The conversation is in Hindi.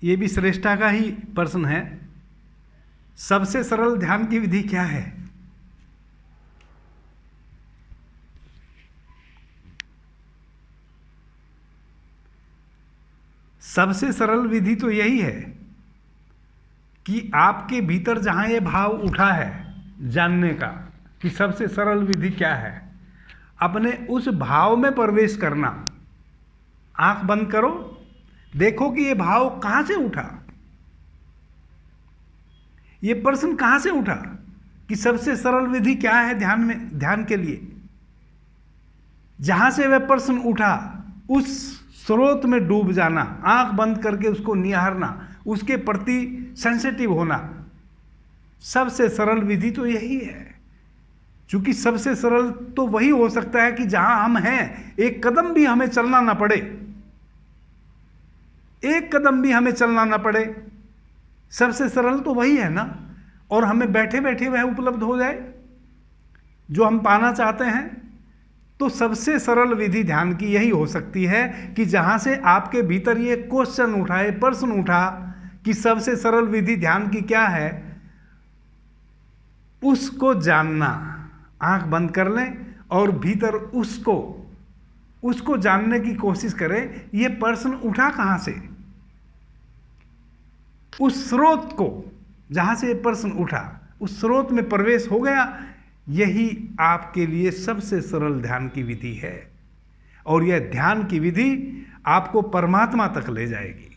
ये भी श्रेष्ठा का ही प्रश्न है। सबसे सरल ध्यान की विधि क्या है? सबसे सरल विधि तो यही है कि आपके भीतर जहां ये भाव उठा है जानने का कि सबसे सरल विधि क्या है, अपने उस भाव में प्रवेश करना। आंख बंद करो, देखो कि ये भाव कहां से उठा, ये प्रश्न कहां से उठा कि सबसे सरल विधि क्या है ध्यान के लिए। जहां से वह प्रश्न उठा उस स्रोत में डूब जाना, आंख बंद करके उसको निहारना, उसके प्रति सेंसिटिव होना। सबसे सरल विधि तो यही है, क्योंकि सबसे सरल तो वही हो सकता है कि जहां हम हैं एक कदम भी हमें चलना ना पड़े, एक कदम भी हमें चलना ना पड़े। सबसे सरल तो वही है ना, और हमें बैठे बैठे वह उपलब्ध हो जाए जो हम पाना चाहते हैं। तो सबसे सरल विधि ध्यान की यही हो सकती है कि जहां से आपके भीतर ये क्वेश्चन उठा, ये प्रश्न उठा कि सबसे सरल विधि ध्यान की क्या है, उसको जानना। आंख बंद कर लें और भीतर उसको जानने की कोशिश करें। ये प्रश्न उठा कहां से, उस स्रोत को, जहां से ये प्रश्न उठा उस स्रोत में प्रवेश हो गया। यही आपके लिए सबसे सरल ध्यान की विधि है, और यह ध्यान की विधि आपको परमात्मा तक ले जाएगी।